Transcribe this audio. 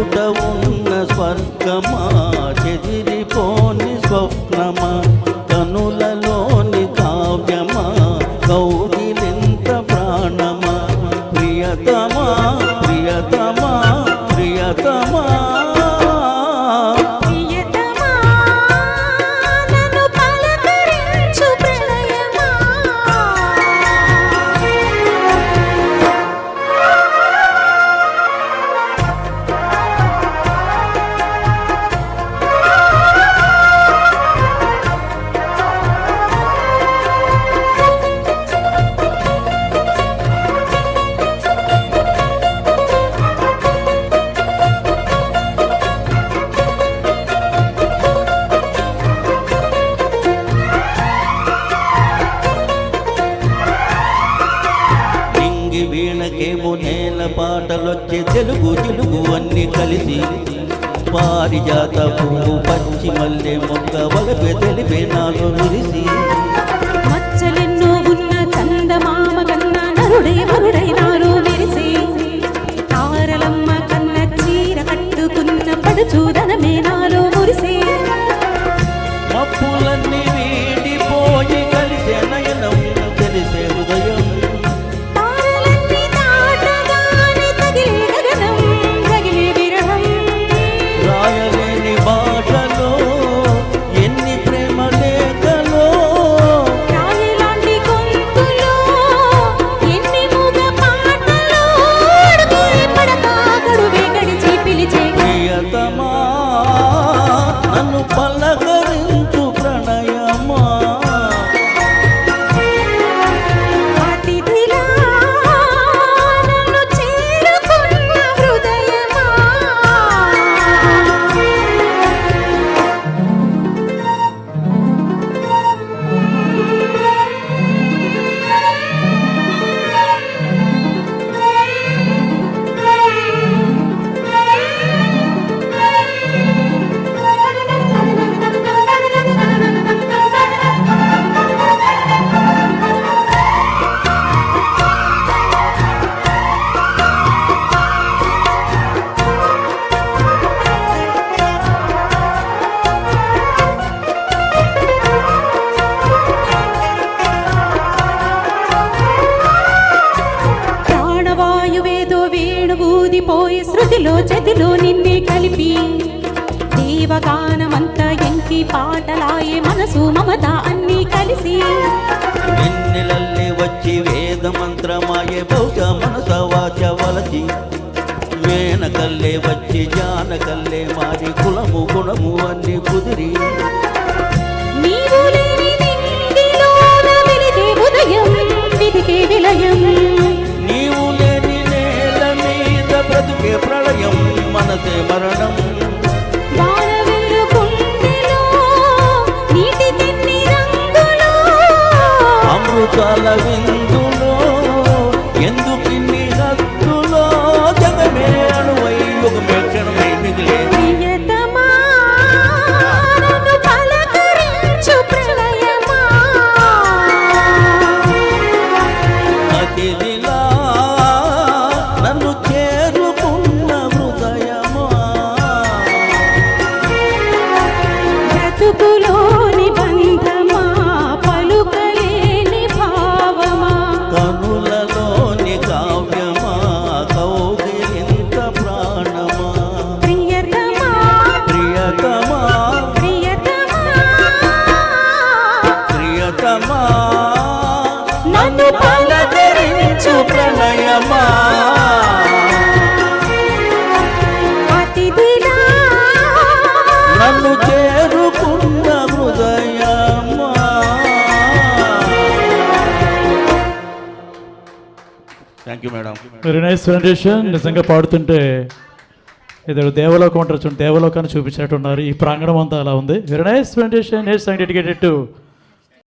ఎదుట ఉన్న స్వర్గమా చెదిరిపోని స్వప్నమా కనులలోని కావ్యమా కౌగిలింత ప్రాణమా ప్రియతమా ప్రియతమా ప్రియతమా వీణకేమో నేల పాటలొచ్చే తెలుగు తెలుగు అన్ని కలిసి పారిజాత పువ్వు పచ్చి మల్లె మొక్క వలపే తెలిపే నాలో విరిసి మచ్చలెన్నో ఉన్న చందమామ కన్నా నరుడే వరుడై నాలో విరిసి తారలమ్మ కన్న చీర కట్టుకున్న పడుచూదనమే నాలో మురిసి మప్పులన్నీ వీడిపోయి కలిసే నయనం తెలిసే హృదయం నన్ను పలకరించు ప్రణయమా అతిథిలా నన్ను చేరుకున్న హృదయమా ఊదిపోయి శృతిలో చతిలో నిన్నే కలిపి దేవగానమంతా ఎంకి పాటలాయే మనసు మమత అన్నీ కలిసి వెన్నెలల్లి వచ్చి వేద మంత్రమాయే బహుశ మనస వాచ వలచి వేనకల్లే వచ్చి జానకల్లే మారి కులము గుణము అన్ని కుదిరి నీవు లేని నింగిలోన వెలిగే ఉదయం విధికే విలయం నీవు లేని నేల మీద బ్రతుకే ప్రళయం మనసే మరణం వానవిల్లు గుండెలో నీటి తిన్ని రంగులో అమృతాల విందులో ఎందుకిన్ని హద్దులో జగమే అణువై యుగమే క్షణమై మిగిలే ప్రియతమా నన్ను పలకరించు ప్రళయమా అతిథిలా నన్ను చేరుకున్న హృదయమా బ్రతుకులోని బంధమా పలుకలేని భావమా కనులలోని కావ్యమా కౌగిలింత ప్రాణమా ప్రియతమా ప్రియతమా ప్రియతమా ప్రియతమా నన్ను పలకరించు ప్రణయమా అతిథిలా నన్ను చేరుకున్న హృదయమా. Thank you madam. Very nice presentation. నిజంగా పాడుతుంటే ఏదో దేవలోకం అంటారు చూడండి, దేవలోకాన్ని చూపించినట్టున్నారు. ఈ ప్రాంగణం అంతా అలా ఉంది. Very nice presentation. Dedicated to